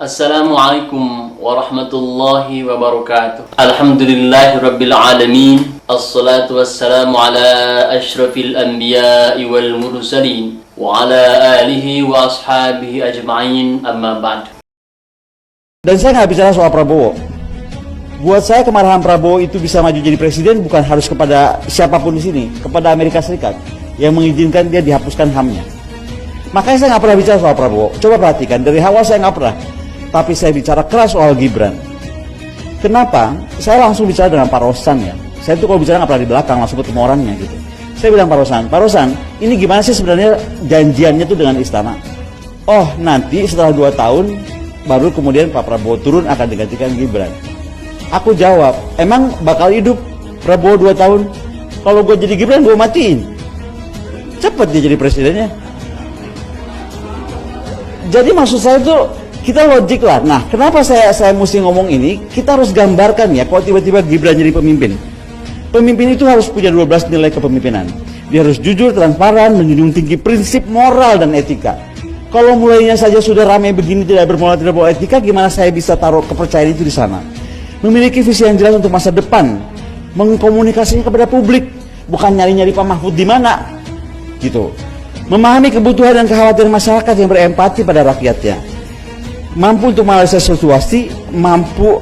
Assalamualaikum warahmatullahi wabarakatuh. Alhamdulillahi rabbil alamin. Assalatu wassalamu ala ashrafil anbiya'i wal mursalin wa ala alihi wa ashabihi ajma'in, amma ba'd. Dan saya nggak bicara soal Prabowo. Buat saya kemarahan Prabowo itu bisa maju jadi presiden bukan harus kepada siapapun di sini, kepada Amerika Serikat yang mengizinkan dia dihapuskan HAM-nya. Makanya saya nggak pernah bicara soal Prabowo. Coba perhatikan, dari awal saya nggak pernah. Tapi saya bicara keras soal Gibran. Kenapa? Saya langsung bicara dengan Pak Rosan ya. Saya tuh kalau bicara nggak pernah di belakang, langsung ketemu orangnya gitu. Saya bilang Pak Rosan, ini gimana sih sebenarnya janjiannya tuh dengan istana? Oh, nanti setelah 2 tahun baru kemudian Pak Prabowo turun akan digantikan Gibran. Aku jawab, emang bakal hidup Prabowo 2 tahun? Kalau gue jadi Gibran gue matiin. Cepet dia jadi presidennya. Jadi maksud saya tuh kita logik lah. Nah, kenapa saya mesti ngomong ini? Kita harus gambarkan ya, kalau tiba-tiba Gibran jadi pemimpin. Pemimpin itu harus punya 12 nilai kepemimpinan. Dia harus jujur, transparan, menjunjung tinggi prinsip moral dan etika. Kalau mulainya saja sudah ramai begini, tidak bermoral, tidak bawa etika, gimana saya bisa taruh kepercayaan itu di sana? Memiliki visi yang jelas untuk masa depan, mengkomunikasinya kepada publik, bukan nyari-nyari Pak Mahfud di mana, gitu. Memahami kebutuhan dan kekhawatiran masyarakat yang berempati pada rakyatnya, mampu untuk menganalisis situasi, mampu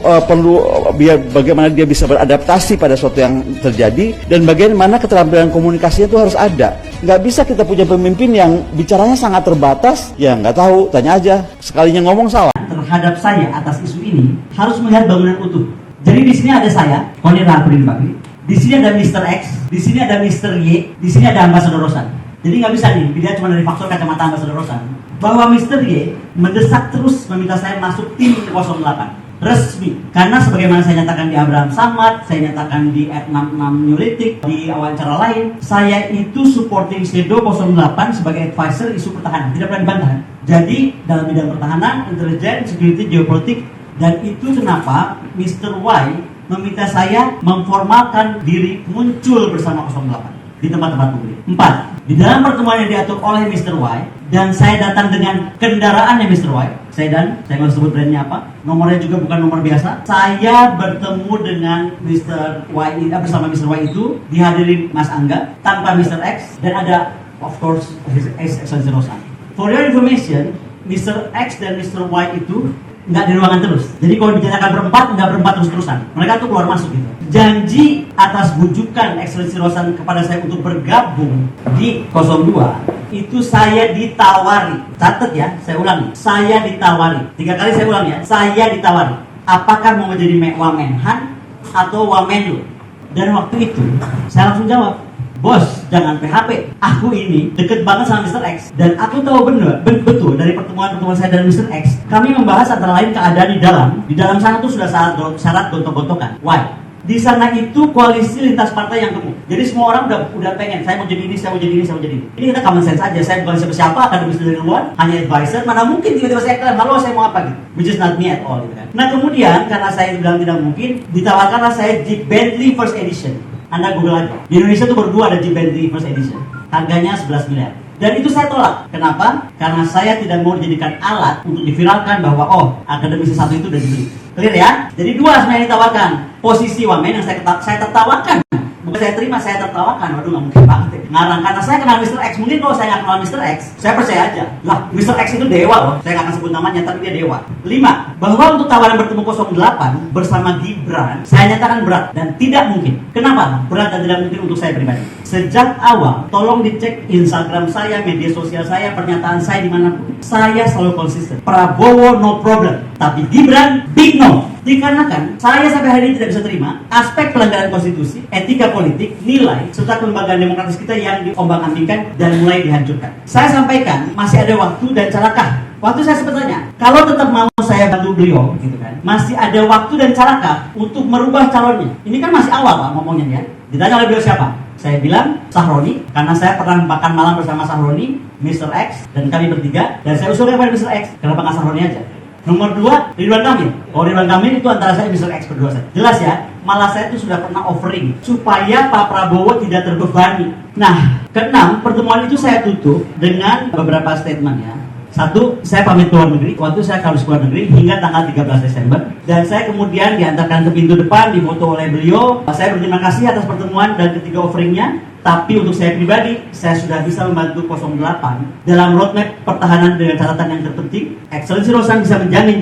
bagaimana dia bisa beradaptasi pada sesuatu yang terjadi, dan bagaimana keterampilan komunikasinya itu harus ada. Nggak bisa kita punya pemimpin yang bicaranya sangat terbatas, ya nggak tahu, tanya aja, sekalinya ngomong salah. Terhadap saya atas isu ini harus melihat bangunan utuh. Jadi di sini ada saya, Koni Rahapudin Bakri, di sini ada Mr. X, di sini ada Mr. Y, di sini ada Ambasador Rosan. Jadi nggak bisa nih, dilihat cuma dari faktor kacamata Ambasador Rosan. Bahwa Mr. Y mendesak terus meminta saya masuk tim 08 resmi, karena sebagaimana saya nyatakan di Abraham Samad, saya nyatakan di @66 Neolitik, di wawancara lain, saya itu supporting Shadow 08 sebagai advisor isu pertahanan, tidak pernah dibantah. Jadi dalam bidang pertahanan, intelijen, security, geopolitik, dan itu kenapa Mr. Y meminta saya memformalkan diri muncul bersama 08 di tempat-tempat publik. 4. Di dalam pertemuan yang diatur oleh Mr. Y, dan saya datang dengan kendaraannya Mr. Y, saya nggak sebut brandnya apa, nomornya juga bukan nomor biasa. Saya bertemu dengan Mr. Y bersama Mr. Y itu dihadiri Mas Angga tanpa Mr. X, dan ada of course His Excellency Rosan. For your information, Mr. X dan Mr. Y itu nggak di ruangan terus. Jadi kalau dibicarakan nggak berempat terus-terusan. Mereka tuh keluar masuk gitu. Janji atas bujukan Excellency Rosan kepada saya untuk bergabung di 02, itu saya ditawari. Catat ya, saya ulangi. Saya ditawari. 3 kali saya ulang ya. Saya ditawari. Apakah mau menjadi Wamenhan atau Wamenlu? Dan waktu itu saya langsung jawab, bos, jangan PHP. Aku ini deket banget sama Mr. X. Dan aku tahu betul dari pertemuan saya dan Mr. X, kami membahas antara lain keadaan di dalam. Di dalam sana tuh sudah syarat gontok-gontokan. Why? Di sana itu koalisi lintas partai yang gemuk. Jadi semua orang udah pengen, saya mau jadi ini, saya mau jadi ini, saya mau jadi ini. Ini kita common sense aja. Saya bukan siapa-siapa, akademis dari luar, hanya advisor. Mana mungkin tiba-tiba saya klaim, halo saya mau apa gitu. Which is not me at all gitu kan. Nah kemudian karena saya bilang tidak mungkin, ditawarkanlah saya Jeep Bentley First Edition. Anda Google aja. Di Indonesia tuh berdua ada Jeep Bentley First Edition. Harganya 11 miliar. Dan itu saya tolak. Kenapa? Karena saya tidak mau dijadikan alat untuk diviralkan bahwa akademisi satu itu udah dibeli. Clear ya? Jadi 2 sebenarnya ditawarkan. Posisi wamen yang saya tertawakan. Bukan saya terima, saya tertawakan. Waduh nggak mungkin banget ya. Ngarang. Karena saya kenal Mr. X. Mungkin kalau saya nggak kenal Mr. X, saya percaya aja. Lah, Mr. X itu dewa loh. Saya nggak akan sebut namanya, tapi dia dewa. 5. Bahwa untuk tawaran bertemu 08 bersama Gibran, saya nyatakan berat dan tidak mungkin. Kenapa? Berat dan tidak mungkin untuk saya pribadi. Sejak awal, tolong dicek Instagram saya, media sosial saya, pernyataan saya dimanapun. Saya selalu konsisten. Prabowo no problem. Tapi Gibran big no. Dikarenakan saya sampai hari ini tidak bisa terima aspek pelanggaran konstitusi, etika politik, nilai, serta kelembagaan demokratis kita yang diombang-ambingkan dan mulai dihancurkan. Saya sampaikan masih ada waktu dan carakah. Waktu saya sempat tanya, kalau tetap mau saya bantu beliau, gitu kan, masih ada waktu dan carakah untuk merubah calonnya? Ini kan masih awal Pak ngomongnya ya. Ditanya oleh beliau siapa? Saya bilang Sahroni, karena saya pernah makan malam bersama Sahroni, Mr. X, dan kami bertiga, dan saya usulkan kepada Mr. X, kenapa nggak Sahroni aja? Nomor 2, Ridwan Kamil. Oh, Ridwan Kamil itu antara saya Mr. X berdua saja. Jelas ya, malah saya itu sudah pernah offering supaya Pak Prabowo tidak terbebani. Nah, keenam, pertemuan itu saya tutup dengan beberapa statement ya. Satu, saya pamit keluar negeri. Waktu saya harus keluar negeri hingga tanggal 13 Desember. Dan saya kemudian diantarkan ke pintu depan, difoto oleh beliau. Saya berterima kasih atas pertemuan dan ketiga offeringnya. Tapi untuk saya pribadi, saya sudah bisa membantu 08 dalam roadmap pertahanan dengan catatan yang terpenting. Excellency Rosan bisa menjamin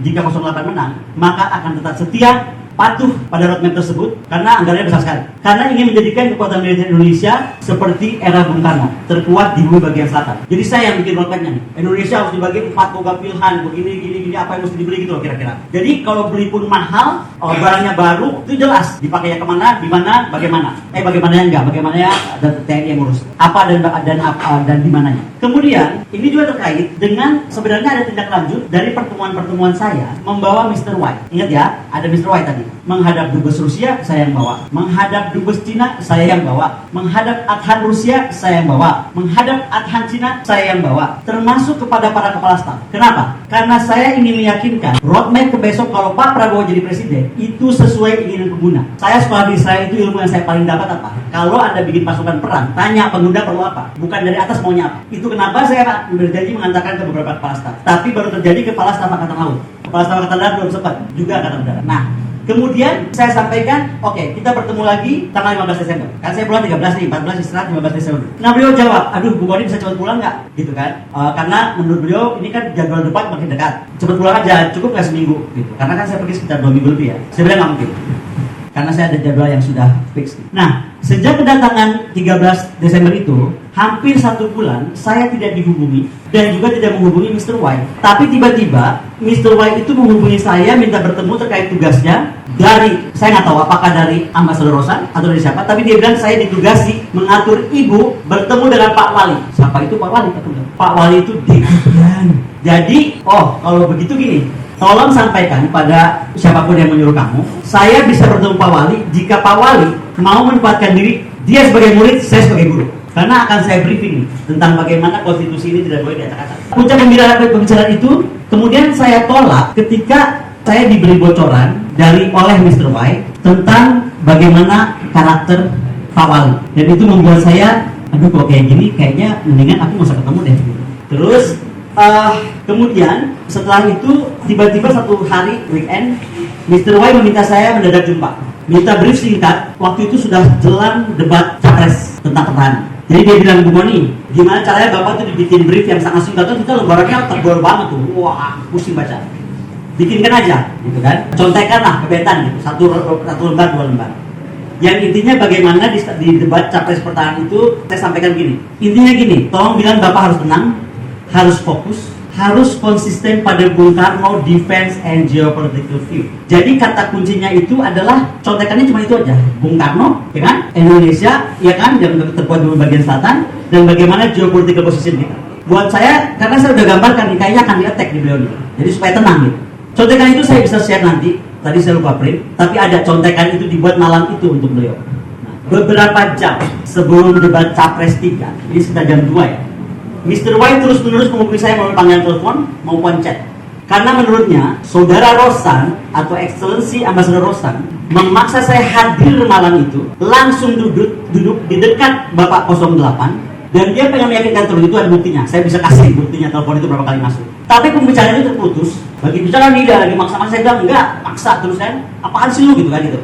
jika 08 menang, maka akan tetap setia, patuh pada roadmap tersebut karena anggarannya besar sekali. Karena ingin menjadikan kekuatan militer Indonesia seperti era Bung Karno, terkuat di bumi bagian selatan. Jadi saya yang bikin roadmapnya nih. Indonesia harus dibagi 4 program pilihan, begini, apa yang mesti dibeli gitu loh kira-kira. Jadi kalau beli pun mahal, barangnya baru, itu jelas dipakainya kemana, di mana, bagaimana. Bagaimananya enggak, bagaimana dan TNI yang ngurus. Apa dan di mananya. Kemudian ini juga terkait dengan sebenarnya ada tindak lanjut dari pertemuan-pertemuan saya membawa Mr. White. Ingat ya, ada Mr. White tadi. Menghadap dubes Rusia, saya yang bawa. Menghadap dubes Cina, saya yang bawa. Menghadap Adhan Rusia, saya yang bawa. Menghadap Adhan Cina, saya yang bawa. Termasuk kepada para kepala staf. Kenapa? Karena saya ingin meyakinkan roadmap ke besok kalau Pak Prabowo jadi presiden itu sesuai keinginan pengguna. Saya sekolah di Israel, itu ilmu yang saya paling dapat apa? Kalau Anda bikin pasukan perang, tanya pengguna perlu apa? Bukan dari atas maunya apa. Itu kenapa saya berjanji mengantarkan ke beberapa kepala staf. Tapi baru terjadi kepala staf Angkatan Laut. Kepala staf Angkatan Darat belum sempat, juga Angkatan Darat. Nah, kemudian saya sampaikan, oke, kita bertemu lagi tanggal 15 Desember. Kan saya pulang 13 nih, 14 istirahat 15 Desember. Nah beliau jawab, aduh Bu Boni bisa cepat pulang nggak? Gitu kan? Karena menurut beliau ini kan jadwal debat makin dekat. Cepat pulang aja, cukup nggak seminggu? Gitu. Karena kan saya pergi sekitar 2 minggu lebih ya. Saya bilang nggak mungkin. Karena saya ada jadwal yang sudah fix. Nah, sejak kedatangan 13 Desember itu, hampir 1 bulan saya tidak dihubungi dan juga tidak menghubungi Mr. White. Tapi tiba-tiba Mr. White itu menghubungi saya minta bertemu terkait tugasnya dari, saya nggak tahu apakah dari Ambasador Rosan atau dari siapa, tapi dia bilang saya ditugasi mengatur ibu bertemu dengan Pak Wali. Siapa itu Pak Wali? Pak Wali itu Dekian. Jadi, kalau begitu gini, tolong sampaikan pada siapapun yang menyuruh kamu, saya bisa bertemu Pak Wali jika Pak Wali mau menempatkan diri, dia sebagai murid, saya sebagai guru. Karena akan saya briefing tentang bagaimana konstitusi ini tidak boleh diacak-acak. Puncak pembicaraan itu, kemudian saya tolak ketika saya diberi bocoran oleh Mr. White tentang bagaimana karakter Pak Wali. Dan itu membuat saya, aduh kok kayak gini, kayaknya mendingan aku nggak usah ketemu deh. Terus, kemudian setelah itu tiba-tiba satu hari weekend Mr. White meminta saya mendadak jumpa, minta brief singkat. Waktu itu sudah jelang debat capres tentang pertahanan. Jadi dia bilang, Bu Boni, gimana caranya Bapak tuh dibikin brief yang sangat singkat? Tuh kita lembarannya tebal banget tuh, wah pusing baca. Bikinkan aja, gitu kan? Contekanlah kebetan gitu, satu lembar 2 lembar. Yang intinya bagaimana di debat capres pertahanan itu saya sampaikan gini. Intinya gini, tolong bilang Bapak harus tenang, harus fokus, harus konsisten pada Bung Karno defense and geopolitical view. Jadi kata kuncinya itu adalah contekannya cuma itu aja. Bung Karno, ya kan? Indonesia, ya kan? Yang terkuat di bagian selatan dan bagaimana geopolitical position kita. Buat saya, karena saya udah gambarkan nih, kayaknya akan di-attack di beliau nih. Jadi supaya tenang gitu. Contekan itu saya bisa share nanti. Tadi saya lupa print, tapi ada contekan itu dibuat malam itu untuk beliau. Nah, beberapa jam sebelum debat capres 3, ini sekitar jam 2 ya. Mr. White terus-menerus menghubungi saya melalui panggilan telepon maupun chat. Karena menurutnya, Saudara Rosan atau Excellency Ambassador Rosan memaksa saya hadir malam itu, langsung duduk di dekat Bapak 08, dan dia pengen meyakinkan terus itu ada buktinya. Saya bisa kasih buktinya telepon itu berapa kali masuk. Tapi pembicaraan itu terputus. Bagi bicara dia lagi maksa-maksa, saya bilang enggak, maksa terus kan. Apaan sih lu gitu kan gitu.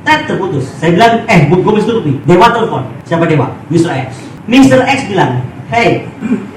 Terputus. Saya bilang, gue mesti tutup nih. Dewa telepon. Siapa Dewa? Mr. X. Mr. X bilang, hey,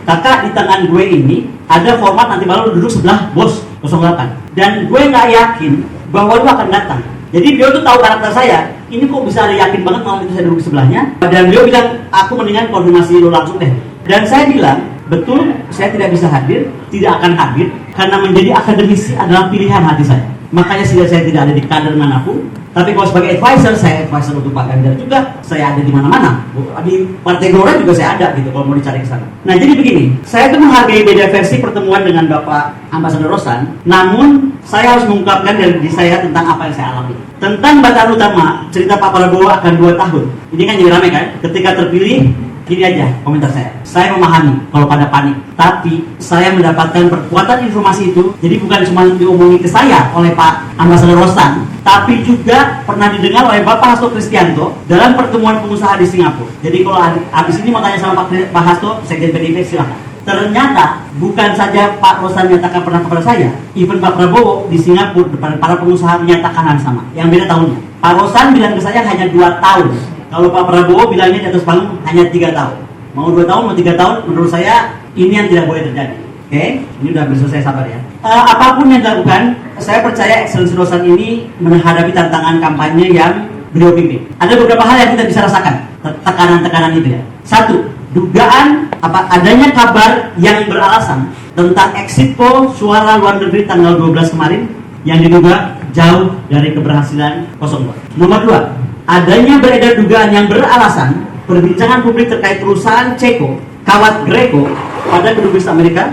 kakak di tangan gue ini ada format nanti malam lu duduk sebelah bos 08. Dan gue nggak yakin bahwa lu akan datang. Jadi beliau tuh tahu karakter saya. Ini kok bisa ada yakin banget malam itu saya duduk di sebelahnya. Dan beliau bilang, aku mendingan konfirmasi lu langsung deh. Dan saya bilang, betul saya tidak bisa hadir, tidak akan hadir. Karena menjadi akademisi adalah pilihan hati saya. Makanya saya tidak ada di kader manapun. Tapi kalau sebagai advisor, saya advisor untuk Pak Ganjar juga. Saya ada di mana-mana. Di Partai Gelora juga saya ada gitu kalau mau dicari ke sana. Nah jadi begini, saya tuh menghargai beda versi pertemuan dengan Bapak Ambasador Rosan. Namun saya harus mengungkapkan dari diri saya tentang apa yang saya alami. Tentang bacaan utama, cerita Pak Prabowo akan 2 tahun. Ini kan jadi ramai kan? Ketika terpilih, gini aja komentar saya. Saya memahami kalau pada panik, tapi saya mendapatkan perkuatan informasi itu. Jadi bukan cuma diomongin ke saya oleh Pak Ambasador Rosan, tapi juga pernah didengar oleh Bapak Hasto Kristianto dalam pertemuan pengusaha di Singapura. Jadi kalau habis ini mau tanya sama Pak Hasto, Sekjen PDIP, silahkan. Ternyata bukan saja Pak Rosan menyatakan pernah kepada saya, even Pak Prabowo di Singapura depan para pengusaha menyatakan hal sama. Yang beda tahunnya. Pak Rosan bilang ke saya hanya 2 tahun. Kalau Pak Prabowo bilangnya di atas panggung hanya 3 tahun. Mau 2 tahun, mau 3 tahun, menurut saya ini yang tidak boleh terjadi. Oke, ini udah hampir selesai, sabar ya. Apapun yang dilakukan, saya percaya Excellency Rosan ini menghadapi tantangan kampanye yang beliau pimpin. Ada beberapa hal yang kita bisa rasakan, tekanan-tekanan itu ya. 1. Dugaan adanya kabar yang beralasan tentang exit poll suara luar negeri tanggal 12 kemarin yang diduga jauh dari keberhasilan 02. Nomor 2, adanya beredar dugaan yang beralasan perbincangan publik terkait perusahaan Ceko, kawat Greco pada kedubes Amerika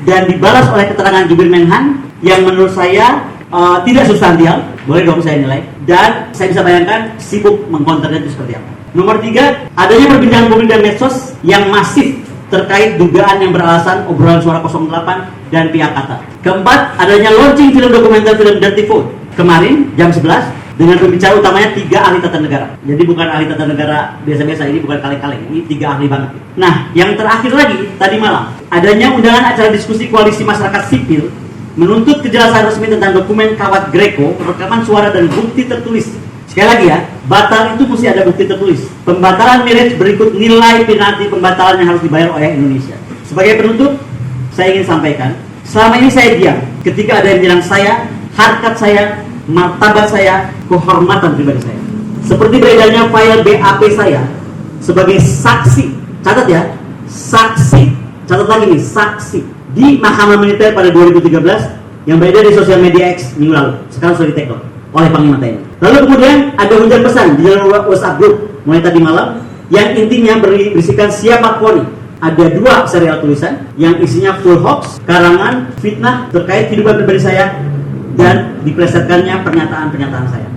dan dibalas oleh keterangan Jubir Menhan yang menurut saya tidak substansial, boleh dong saya nilai, dan saya bisa bayangkan sibuk mengkonternya itu seperti apa. Nomor 3, adanya perbincangan publik dan medsos yang masif terkait dugaan yang beralasan obrolan suara 08 dan pihak Qatar. Keempat, adanya launching film dokumenter film Dirty Vote kemarin jam 11 dengan pembicara utamanya 3 ahli tata negara. Jadi bukan ahli tata negara biasa-biasa, ini bukan kaleng-kaleng, ini 3 ahli banget. Nah, yang terakhir lagi tadi malam, adanya undangan acara diskusi koalisi masyarakat sipil menuntut kejelasan resmi tentang dokumen kawat Greco, rekaman suara dan bukti tertulis. Sekali lagi ya, batal itu mesti ada bukti tertulis. Pembatalan marriage berikut nilai penalti pembatalan yang harus dibayar oleh Indonesia. Sebagai penutup, saya ingin sampaikan, selama ini saya diam ketika ada yang bilang saya, harkat saya, martabat saya, kehormatan pribadi saya. Seperti beredarnya file BAP saya sebagai saksi, catat ya, saksi, catat lagi nih, saksi di Mahkamah Militer pada 2013 yang beredar di sosial media X minggu lalu. Sekarang sudah di-take oleh Panglima TNI. Lalu kemudian ada hujan pesan di dalam WhatsApp group mulai tadi malam yang intinya berisikan siapa Koni. Ada 2 serial tulisan yang isinya full hoax, karangan, fitnah terkait kehidupan pribadi saya dan diplesetkannya pernyataan-pernyataan saya.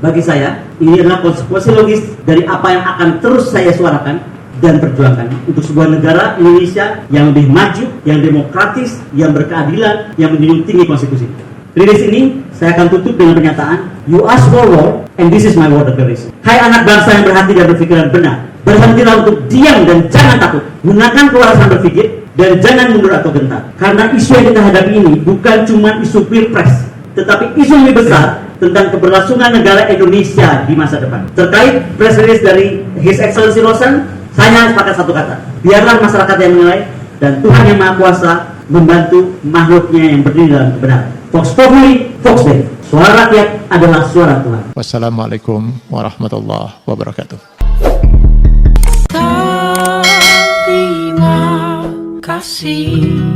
Bagi saya, ini adalah konsekuensi logis dari apa yang akan terus saya suarakan dan perjuangkan untuk sebuah negara Indonesia yang lebih maju, yang demokratis, yang berkeadilan, yang menjunjung tinggi konstitusi. Rilis ini saya akan tutup dengan pernyataan, you ask for war, and this is my word declaration. Hai anak bangsa yang berhati dan berpikiran benar, berhentilah untuk diam dan jangan takut. Gunakan kewarasan berpikir dan jangan mundur atau gentar. Karena isu yang kita hadapi ini bukan cuma isu pilpres, tetapi isu yang lebih besar tentang keberlangsungan negara Indonesia di masa depan. Terkait press release dari His Excellency Rosan, saya sepakat satu kata, biarlah masyarakat yang menilai dan Tuhan yang Maha Kuasa membantu makhluknya yang berdiri dalam kebenaran. Vox Populi, Vox Dei. Suara rakyat adalah suara Tuhan. Wassalamualaikum warahmatullahi wabarakatuh. Terima kasih.